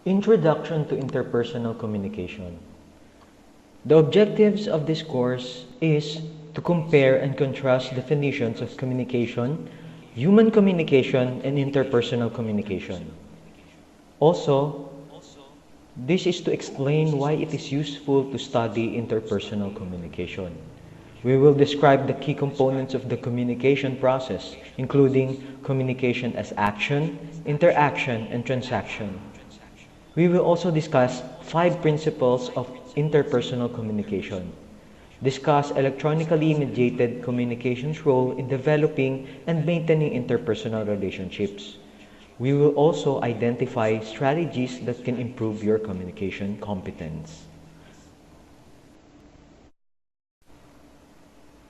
Introduction to Interpersonal Communication. The objectives of this course is to compare and contrast definitions of communication, human communication, and interpersonal communication. Also, this is to explain why it is useful to study interpersonal communication. We will describe the key components of the communication process, including communication as action, interaction, and transaction. We will also discuss 5 principles of interpersonal communication, discuss electronically mediated communication's role in developing and maintaining interpersonal relationships. We will also identify strategies that can improve your communication competence.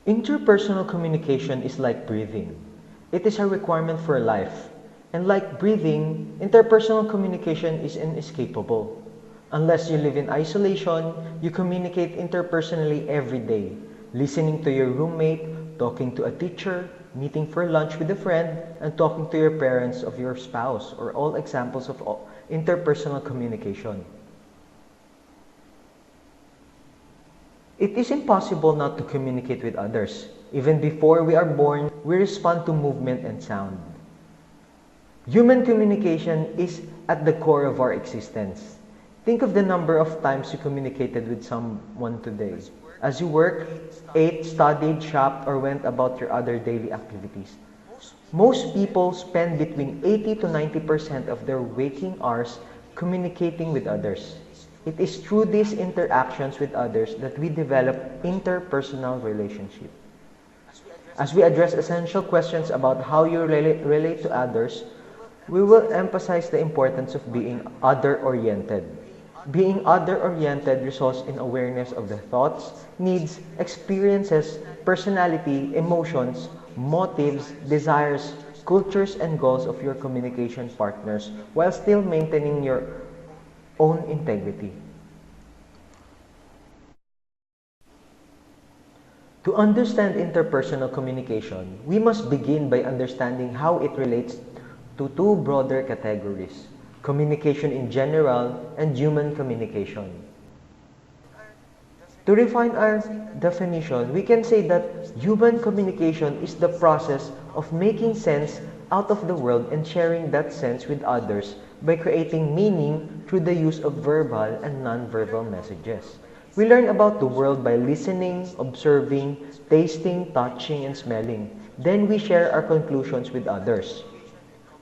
Interpersonal communication is like breathing. It is a requirement for life. And like breathing, interpersonal communication is inescapable. Unless you live in isolation, you communicate interpersonally every day, listening to your roommate, talking to a teacher, meeting for lunch with a friend, and talking to your parents of your spouse are all examples of interpersonal communication. It is impossible not to communicate with others. Even before we are born, we respond to movement and sound. Human communication is at the core of our existence. Think of the number of times you communicated with someone today. As you work, ate, studied, shopped, or went about your other daily activities. Most people spend between 80 to 90% of their waking hours communicating with others. It is through these interactions with others that we develop interpersonal relationships. As we address essential questions about how you relate to others, we will emphasize the importance of being other-oriented. Being other-oriented results in awareness of the thoughts, needs, experiences, personality, emotions, motives, desires, cultures, and goals of your communication partners while still maintaining your own integrity. To understand interpersonal communication, we must begin by understanding how it relates to 2 broader categories: communication in general and human communication. To refine our definition, we can say that human communication is the process of making sense out of the world and sharing that sense with others by creating meaning through the use of verbal and non-verbal messages. We learn about the world by listening, observing, tasting, touching, and smelling. Then we share our conclusions with others.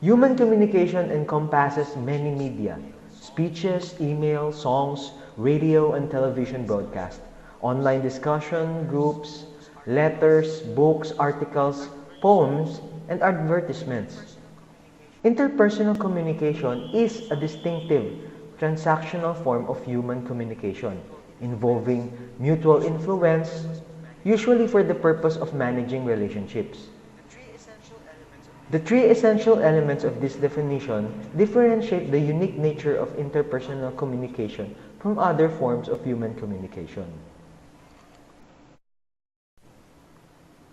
Human communication encompasses many media: speeches, email, songs, radio and television broadcast, online discussion, groups, letters, books, articles, poems, and advertisements. Interpersonal communication is a distinctive, transactional form of human communication, involving mutual influence, usually for the purpose of managing relationships. The 3 essential elements of this definition differentiate the unique nature of interpersonal communication from other forms of human communication.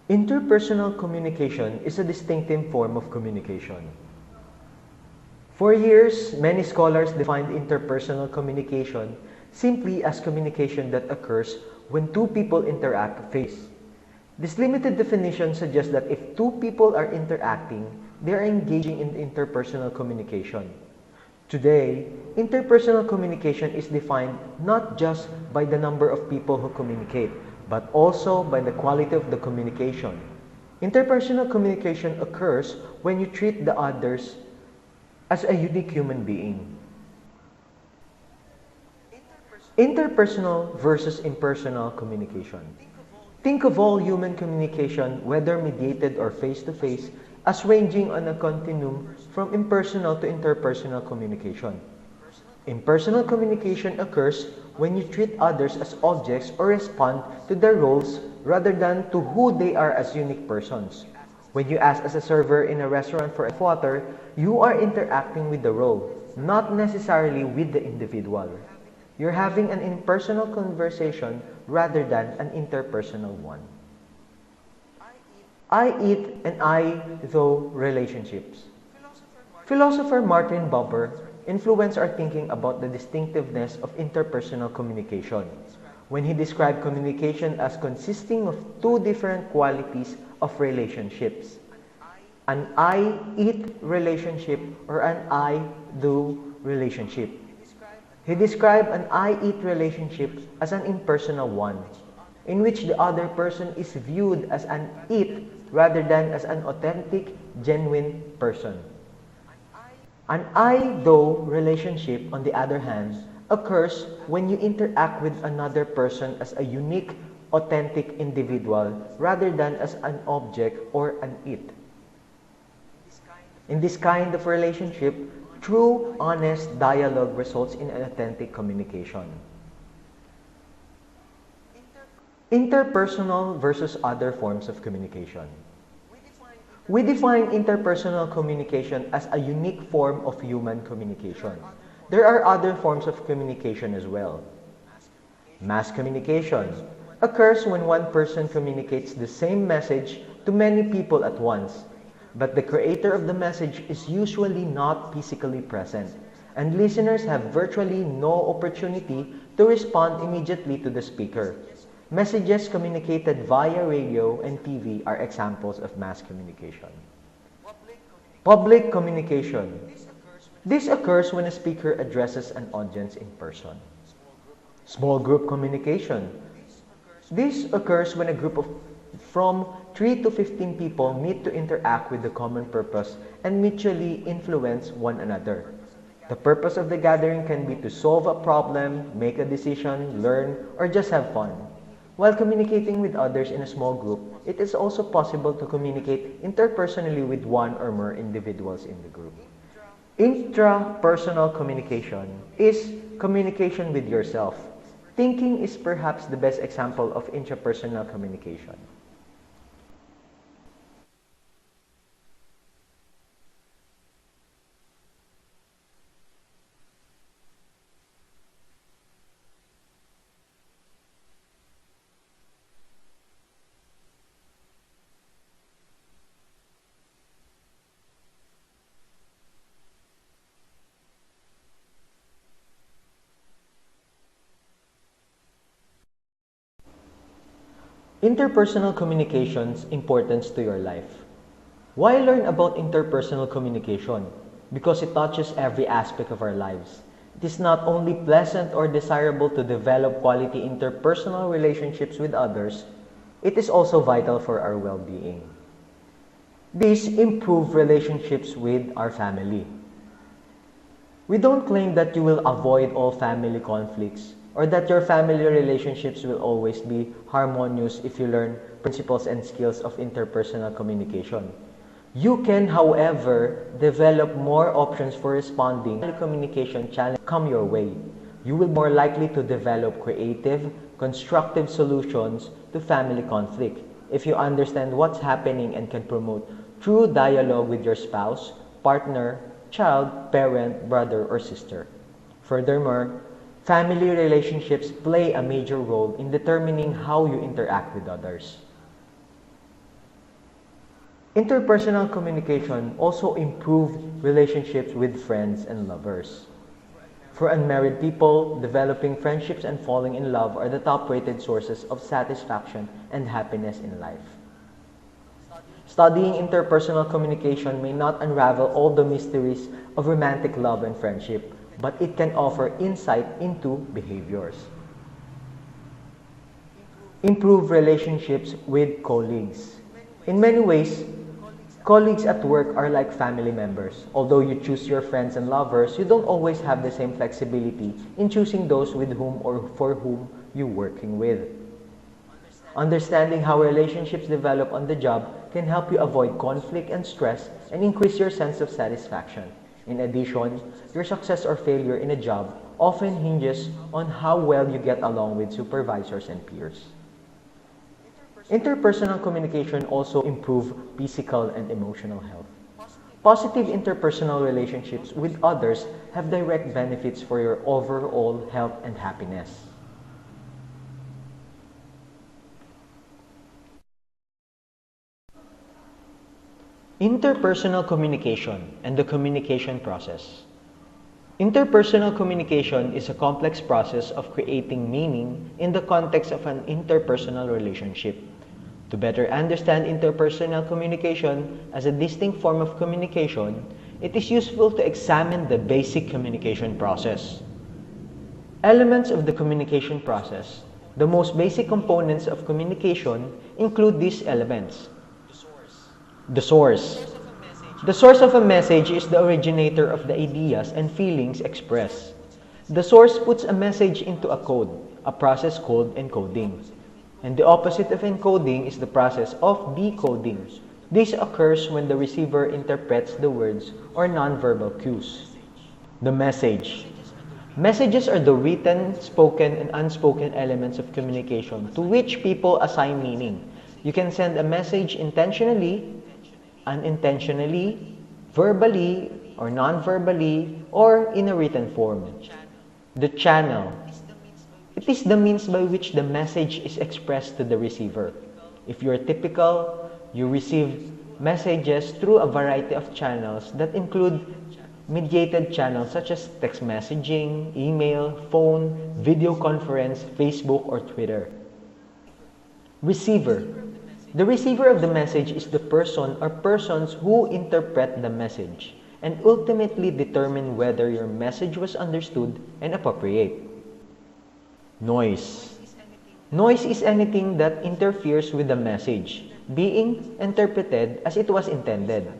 Interpersonal communication is a distinctive form of communication. For years, many scholars defined interpersonal communication simply as communication that occurs when 2 people interact face. This limited definition suggests that if 2 people are interacting, they are engaging in interpersonal communication. Today, interpersonal communication is defined not just by the number of people who communicate, but also by the quality of the communication. Interpersonal communication occurs when you treat the others as a unique human being. Interpersonal versus impersonal communication. Think of all human communication, whether mediated or face-to-face, as ranging on a continuum from impersonal to interpersonal communication. Impersonal communication occurs when you treat others as objects or respond to their roles rather than to who they are as unique persons. When you ask as a server in a restaurant for water, you are interacting with the role, not necessarily with the individual. You're having an impersonal conversation rather than an interpersonal one. I eat and I, though, relationships. Philosopher Martin Buber influenced our thinking about the distinctiveness of interpersonal communication when he described communication as consisting of two different qualities of relationships: an I-it relationship or an I-do relationship. He described an I-it relationship as an impersonal one, in which the other person is viewed as an it rather than as an authentic, genuine person. An I-do relationship, on the other hand, occurs when you interact with another person as a unique, authentic individual rather than as an object or an it. In this kind of relationship, true, honest dialogue results in an authentic communication. Interpersonal versus other forms of communication. We define interpersonal communication as a unique form of human communication. There are other forms of communication as well. Mass communication occurs when one person communicates the same message to many people at once, but the creator of the message is usually not physically present, and listeners have virtually no opportunity to respond immediately to the speaker. Messages communicated via radio and TV are examples of mass communication. Public communication. This occurs when a speaker addresses an audience in person. Small group communication. This occurs when a group of from 3 to 15 people meet to interact with a common purpose and mutually influence one another. The purpose of the gathering can be to solve a problem, make a decision, learn, or just have fun. While communicating with others in a small group, it is also possible to communicate interpersonally with one or more individuals in the group. Intrapersonal communication is communication with yourself. Thinking is perhaps the best example of intrapersonal communication. Interpersonal communication's importance to your life. Why learn about interpersonal communication? Because it touches every aspect of our lives. It is not only pleasant or desirable to develop quality interpersonal relationships with others, it is also vital for our well-being. These improve relationships with our family. We don't claim that you will avoid all family conflicts or that your family relationships will always be harmonious if you learn principles and skills of interpersonal communication. You can, however, develop more options for responding to communication challenges come your way. You will be more likely to develop creative, constructive solutions to family conflict if you understand what's happening and can promote true dialogue with your spouse, partner, child, parent, brother, or sister. Furthermore, family relationships play a major role in determining how you interact with others. Interpersonal communication also improves relationships with friends and lovers. For unmarried people, developing friendships and falling in love are the top-rated sources of satisfaction and happiness in life. Studying interpersonal communication may not unravel all the mysteries of romantic love and friendship, but it can offer insight into behaviors. Improve relationships with colleagues. In many ways, colleagues at work are like family members. Although you choose your friends and lovers, you don't always have the same flexibility in choosing those with whom or for whom you're working with. Understanding how relationships develop on the job can help you avoid conflict and stress and increase your sense of satisfaction. In addition, your success or failure in a job often hinges on how well you get along with supervisors and peers. Interpersonal communication also improves physical and emotional health. Positive interpersonal relationships with others have direct benefits for your overall health and happiness. Interpersonal communication and the communication process. Interpersonal communication is a complex process of creating meaning in the context of an interpersonal relationship. To better understand interpersonal communication as a distinct form of communication, it is useful to examine the basic communication process. Elements of the communication process. The most basic components of communication include these elements. The source. The source of a message is the originator of the ideas and feelings expressed. The source puts a message into a code, a process called encoding. And the opposite of encoding is the process of decoding. This occurs when the receiver interprets the words or nonverbal cues. The message. Messages are the written, spoken, and unspoken elements of communication to which people assign meaning. You can send a message intentionally, unintentionally, verbally, or non-verbally, or in a written form. The channel. It is the means by which the message is expressed to the receiver. If you are typical, you receive messages through a variety of channels that include mediated channels such as text messaging, email, phone, video conference, Facebook, or Twitter. Receiver. The receiver of the message is the person or persons who interpret the message and ultimately determine whether your message was understood and appropriate. Noise. Noise is anything that interferes with the message being interpreted as it was intended.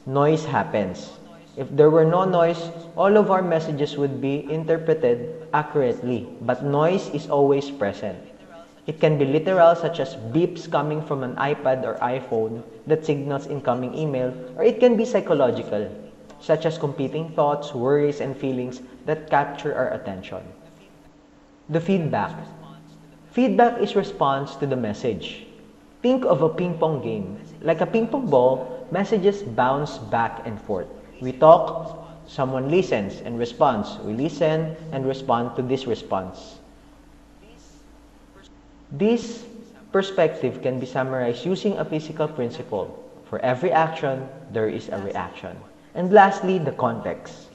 Noise happens. If there were no noise, all of our messages would be interpreted accurately, but noise is always present. It can be literal, such as beeps coming from an iPad or iPhone that signals incoming email, or it can be psychological, such as competing thoughts, worries, and feelings that capture our attention. The feedback. Feedback is response to the message. Think of a ping pong game. Like a ping pong ball, messages bounce back and forth. We talk, someone listens and responds. We listen and respond to this response. This perspective can be summarized using a physical principle. For every action, there is a reaction. And lastly, the context.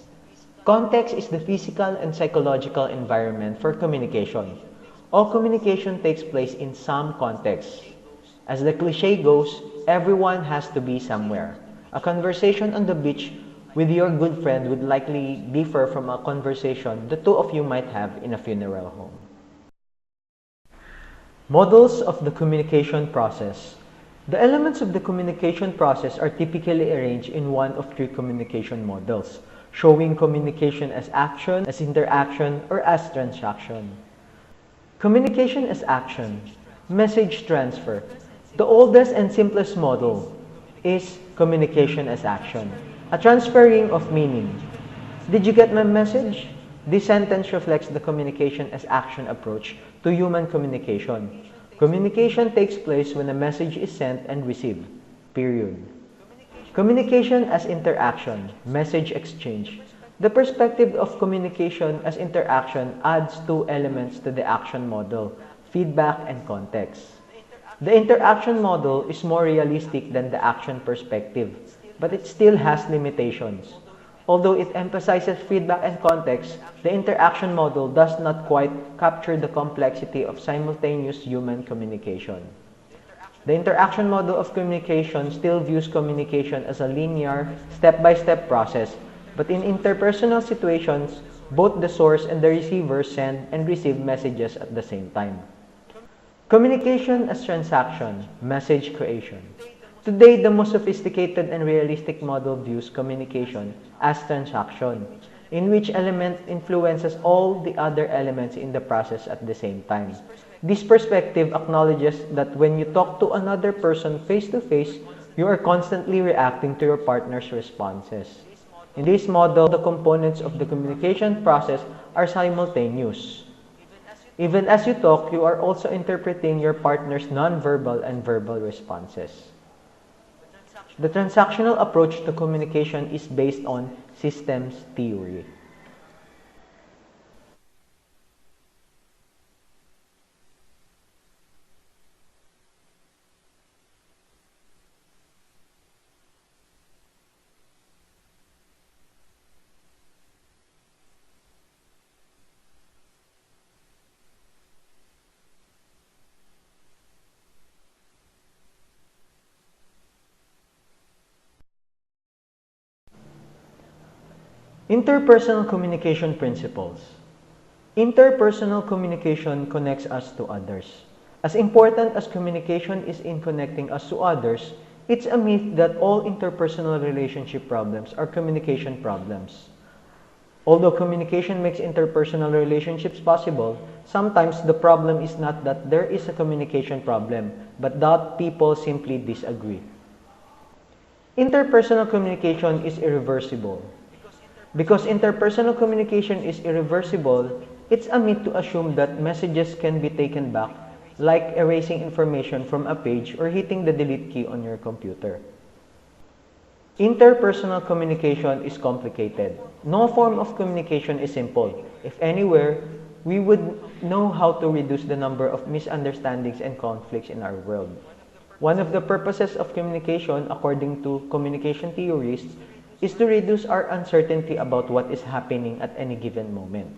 Context is the physical and psychological environment for communication. All communication takes place in some context. As the cliche goes, everyone has to be somewhere. A conversation on the beach with your good friend would likely differ from a conversation the two of you might have in a funeral home. Models of the communication process. The elements of the communication process are typically arranged in one of three communication models, showing communication as action, as interaction, or as transaction. Communication as action. Message transfer. The oldest and simplest model is communication as action, a transferring of meaning. Did you get my message? This sentence reflects the communication as action approach to human communication. Communication takes place when a message is sent and received. Period. Communication as interaction, message exchange. The perspective of communication as interaction adds two elements to the action model, feedback and context. The interaction model is more realistic than the action perspective, but it still has limitations. Although it emphasizes feedback and context, the interaction model does not quite capture the complexity of simultaneous human communication. The interaction model of communication still views communication as a linear, step-by-step process, but in interpersonal situations, both the source and the receiver send and receive messages at the same time. Communication as transaction, message creation. Today, the most sophisticated and realistic model views communication as transaction, in which element influences all the other elements in the process at the same time. This perspective acknowledges that when you talk to another person face-to-face, you are constantly reacting to your partner's responses. In this model, the components of the communication process are simultaneous. Even as you talk, you are also interpreting your partner's nonverbal and verbal responses. The transactional approach to communication is based on systems theory. Interpersonal communication principles. Interpersonal communication connects us to others. As important as communication is in connecting us to others, it's a myth that all interpersonal relationship problems are communication problems. Although communication makes interpersonal relationships possible, sometimes the problem is not that there is a communication problem, but that people simply disagree. Interpersonal communication is irreversible. Because interpersonal communication is irreversible, it's a myth to assume that messages can be taken back, like erasing information from a page or hitting the delete key on your computer. Interpersonal communication is complicated. No form of communication is simple. If anywhere, we would know how to reduce the number of misunderstandings and conflicts in our world. One of the purposes of communication, according to communication theorists, is to reduce our uncertainty about what is happening at any given moment.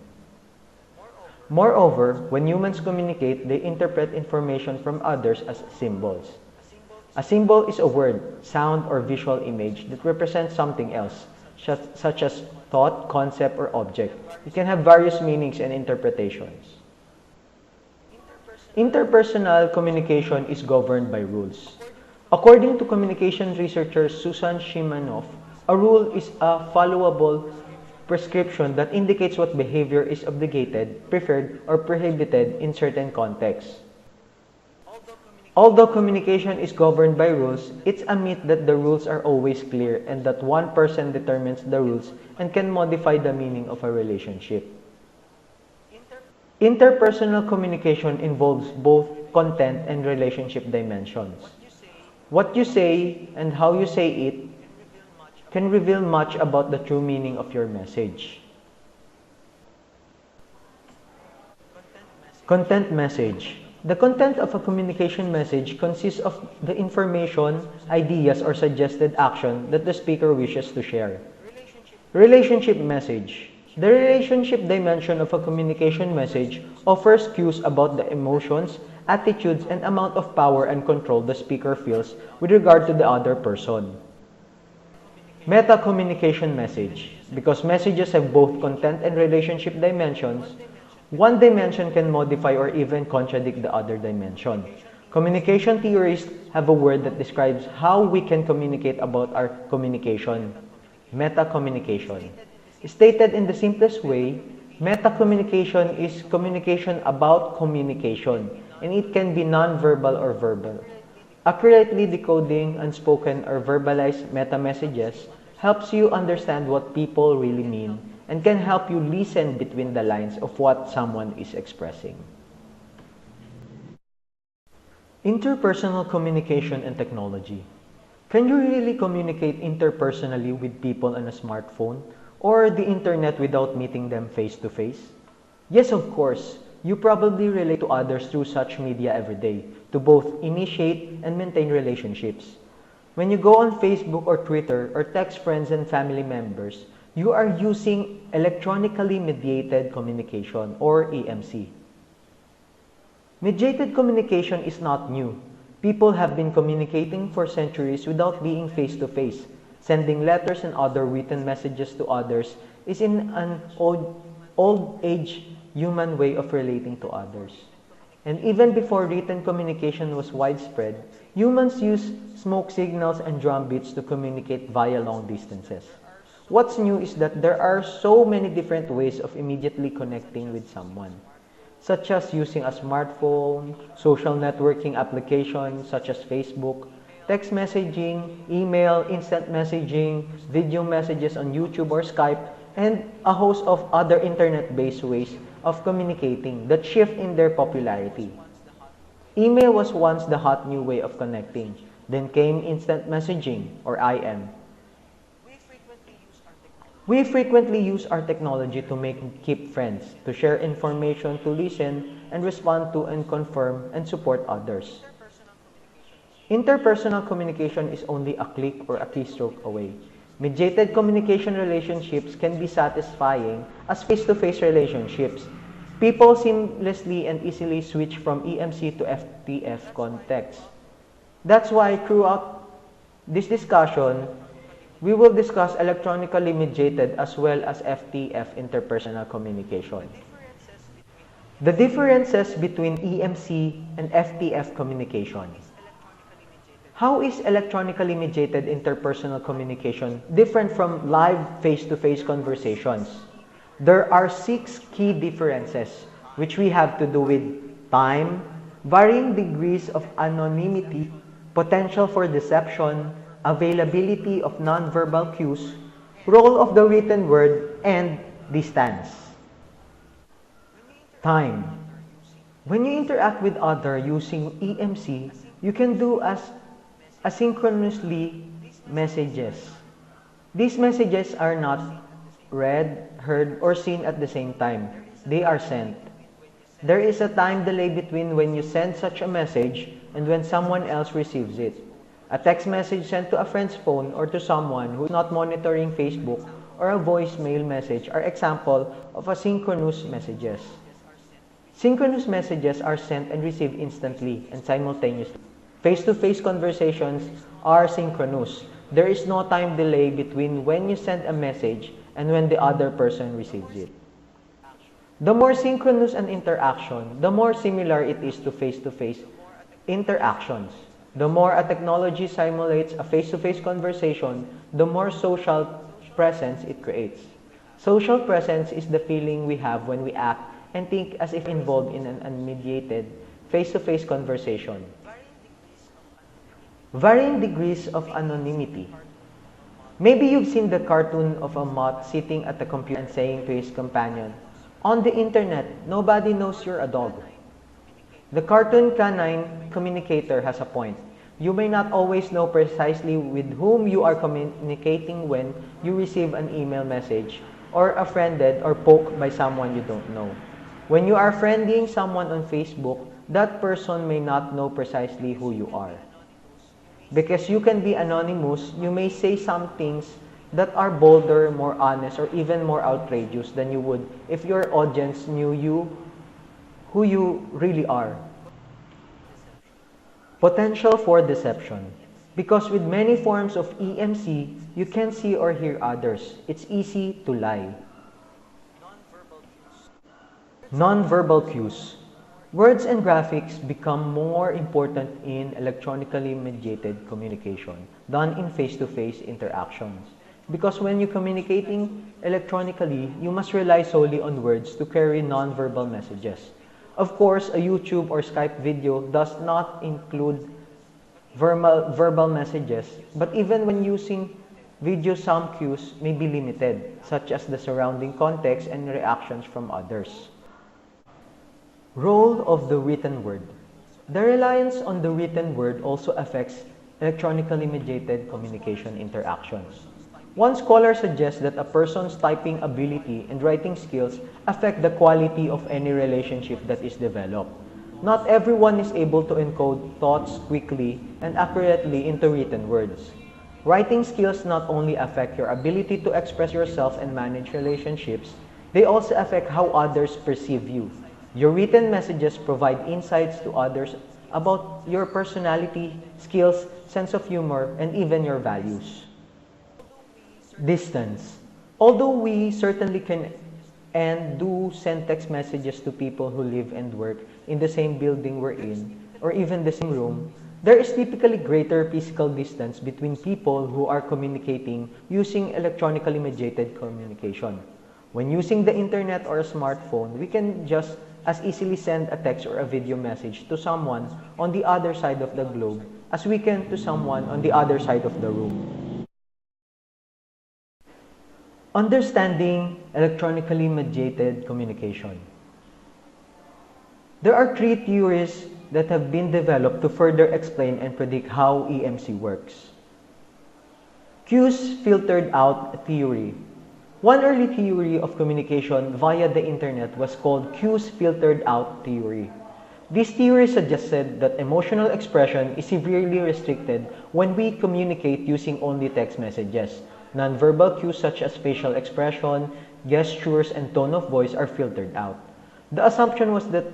Moreover, when humans communicate, they interpret information from others as symbols. A symbol is a word, sound, or visual image that represents something else, such as thought, concept, or object. It can have various meanings and interpretations. Interpersonal communication is governed by rules. According to communication researcher Susan Shimanoff, a rule is a followable prescription that indicates what behavior is obligated, preferred, or prohibited in certain contexts. Although communication is governed by rules, it's a myth that the rules are always clear and that one person determines the rules and can modify the meaning of a relationship. Interpersonal communication involves both content and relationship dimensions. What you say and how you say it can reveal much about the true meaning of your message. Content message. The content of a communication message consists of the information, ideas, or suggested action that the speaker wishes to share. Relationship message. The relationship dimension of a communication message offers cues about the emotions, attitudes, and amount of power and control the speaker feels with regard to the other person. Meta-communication message. Because messages have both content and relationship dimensions, one dimension can modify or even contradict the other dimension. Communication theorists have a word that describes how we can communicate about our communication. Meta-communication. Stated in the simplest way, meta-communication is communication about communication, and it can be non-verbal or verbal. Accurately decoding unspoken or verbalized meta-messages helps you understand what people really mean and can help you listen between the lines of what someone is expressing. Interpersonal communication and technology. Can you really communicate interpersonally with people on a smartphone or the internet without meeting them face-to-face? Yes, of course. You probably relate to others through such media every day to both initiate and maintain relationships. When you go on Facebook or Twitter or text friends and family members, you are using electronically mediated communication or EMC. Mediated communication is not new. People have been communicating for centuries without being face-to-face. Sending letters and other written messages to others is in an old-age human way of relating to others. And even before written communication was widespread, humans used smoke signals and drum beats to communicate via long distances. What's new is that there are so many different ways of immediately connecting with someone, such as using a smartphone, social networking applications such as Facebook, text messaging, email, instant messaging, video messages on YouTube or Skype, and a host of other internet-based ways of communicating that shift in their popularity. Email was once the hot new way of connecting. Then came instant messaging, or IM. We frequently use our technology to keep friends, to share information, to listen and respond to and confirm and support others. Interpersonal communication is only a click or a keystroke away. Mediated communication relationships can be satisfying as face-to-face relationships. People seamlessly and easily switch from EMC to FtF contexts. That's why throughout this discussion, we will discuss electronically mediated as well as FtF interpersonal communication. The differences between EMC and FtF communication. How is electronically mediated interpersonal communication different from live face-to-face conversations? There are 6 key differences which we have to do with time, varying degrees of anonymity, potential for deception, availability of nonverbal cues, role of the written word, and distance. Time. When you interact with others using EMC, you can do asynchronously messages. These messages are not read, heard, or seen at the same time. They are sent. There is a time delay between when you send such a message and when someone else receives it. A text message sent to a friend's phone or to someone who is not monitoring Facebook or a voicemail message are example of asynchronous messages. Synchronous messages are sent and received instantly and simultaneously. Face-to-face conversations are synchronous. There is no time delay between when you send a message and when the other person receives it. The more synchronous an interaction, the more similar it is to face-to-face interactions. The more a technology simulates a face-to-face conversation, the more social presence it creates. Social presence is the feeling we have when we act and think as if involved in an unmediated face-to-face conversation. Varying degrees of anonymity. Maybe you've seen the cartoon of a moth sitting at the computer and saying to his companion, "On the internet, nobody knows you're a dog." The cartoon canine communicator has a point. You may not always know precisely with whom you are communicating when you receive an email message or are friended or poked by someone you don't know. When you are friending someone on Facebook, that person may not know precisely who you are. Because you can be anonymous, you may say some things that are bolder, more honest, or even more outrageous than you would if your audience knew you, who you really are. Potential for deception. Because with many forms of EMC, you can see or hear others. It's easy to lie. Nonverbal cues. Words and graphics become more important in electronically mediated communication than in face-to-face interactions. Because when you're communicating electronically, you must rely solely on words to carry nonverbal messages. Of course, a YouTube or Skype video does not include verbal messages, but even when using video, some cues may be limited, such as the surrounding context and reactions from others. Role of the written word. The reliance on the written word also affects electronically mediated communication interactions. One scholar suggests that a person's typing ability and writing skills affect the quality of any relationship that is developed. Not everyone is able to encode thoughts quickly and accurately into written words. Writing skills not only affect your ability to express yourself and manage relationships, they also affect how others perceive you. Your written messages provide insights to others about your personality, skills, sense of humor, and even your values. Distance. Although we certainly can and do send text messages to people who live and work in the same building we're in, or even the same room, there is typically greater physical distance between people who are communicating using electronically mediated communication. When using the internet or a smartphone, we can just as easily send a text or a video message to someone on the other side of the globe as we can to someone on the other side of the room. Understanding electronically mediated communication. There are 3 theories that have been developed to further explain and predict how EMC works. Cues filtered out theory. One early theory of communication via the internet was called cues filtered out theory. This theory suggested that emotional expression is severely restricted when we communicate using only text messages. Nonverbal cues such as facial expression, gestures, and tone of voice are filtered out. The assumption was that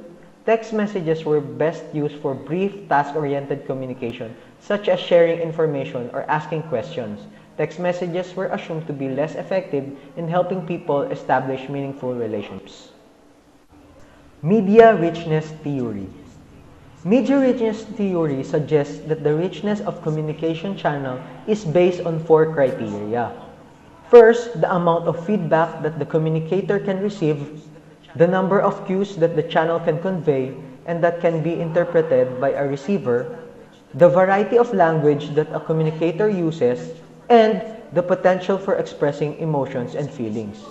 text messages were best used for brief, task-oriented communication, such as sharing information or asking questions, text messages were assumed to be less effective in helping people establish meaningful relationships. Media richness theory. Media richness theory suggests that the richness of communication channel is based on 4 criteria. First, the amount of feedback that the communicator can receive, the number of cues that the channel can convey and that can be interpreted by a receiver, the variety of language that a communicator uses, and the potential for expressing emotions and feelings.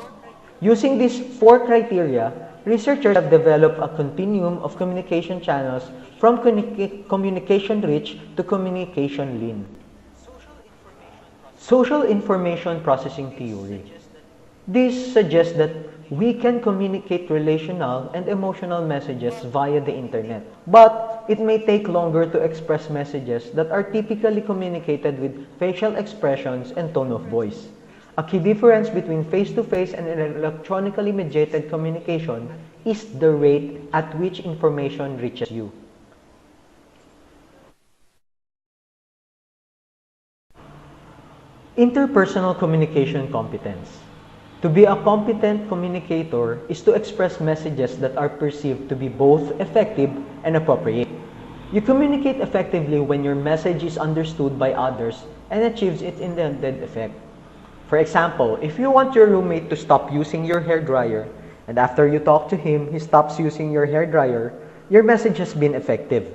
Using these 4 criteria, researchers have developed a continuum of communication channels from communication rich to communication lean. Social information processing theory. This suggests that we can communicate relational and emotional messages via the internet, but it may take longer to express messages that are typically communicated with facial expressions and tone of voice. A key difference between face-to-face and electronically mediated communication is the rate at which information reaches you. Interpersonal communication competence. To be a competent communicator is to express messages that are perceived to be both effective and appropriate. You communicate effectively when your message is understood by others and achieves its intended effect. For example, if you want your roommate to stop using your hairdryer, and after you talk to him, he stops using your hairdryer, your message has been effective.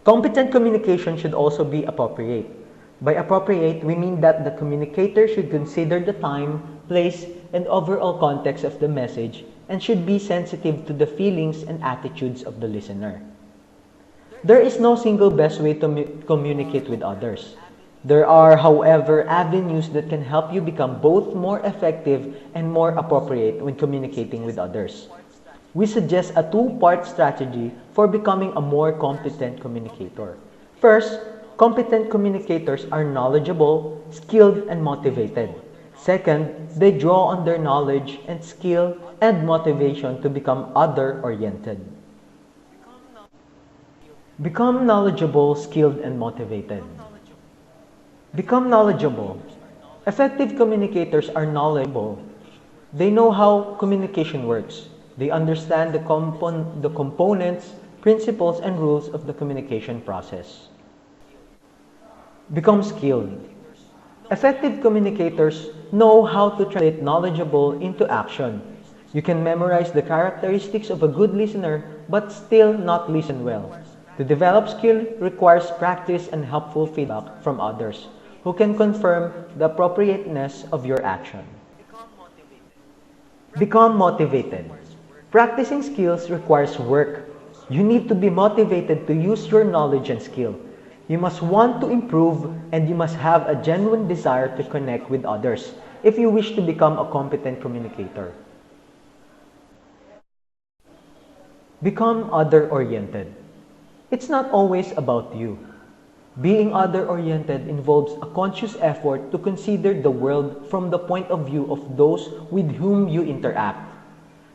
Competent communication should also be appropriate. By appropriate, we mean that the communicator should consider the time, place, and overall context of the message and should be sensitive to the feelings and attitudes of the listener. There is no single best way to communicate with others. There are, however, avenues that can help you become both more effective and more appropriate when communicating with others. We suggest a 2-part strategy for becoming a more competent communicator. First, competent communicators are knowledgeable, skilled, and motivated. Second, they draw on their knowledge and skill and motivation to become other-oriented. Become knowledgeable, skilled, and motivated. Become knowledgeable. Effective communicators are knowledgeable. They know how communication works. They understand the components, principles, and rules of the communication process. Become skilled. Effective communicators know how to translate knowledgeable into action. You can memorize the characteristics of a good listener but still not listen well. To develop skill requires practice and helpful feedback from others who can confirm the appropriateness of your action. Become motivated. Practicing skills requires work. You need to be motivated to use your knowledge and skill. You must want to improve and you must have a genuine desire to connect with others if you wish to become a competent communicator. Become other-oriented. It's not always about you. Being other-oriented involves a conscious effort to consider the world from the point of view of those with whom you interact.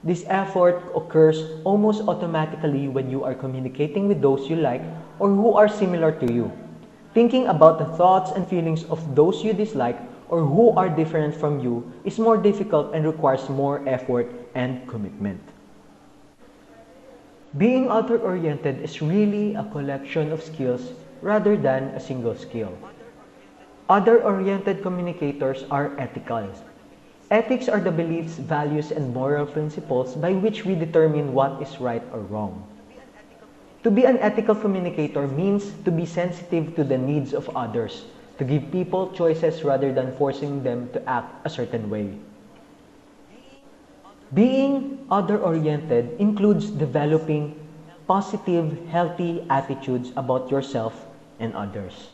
This effort occurs almost automatically when you are communicating with those you like or who are similar to you. Thinking about the thoughts and feelings of those you dislike or who are different from you is more difficult and requires more effort and commitment. Being other-oriented is really a collection of skills rather than a single skill. Other-oriented communicators are ethical. Ethics are the beliefs, values, and moral principles by which we determine what is right or wrong. To be an ethical communicator means to be sensitive to the needs of others, to give people choices rather than forcing them to act a certain way. Being other-oriented includes developing positive, healthy attitudes about yourself and others.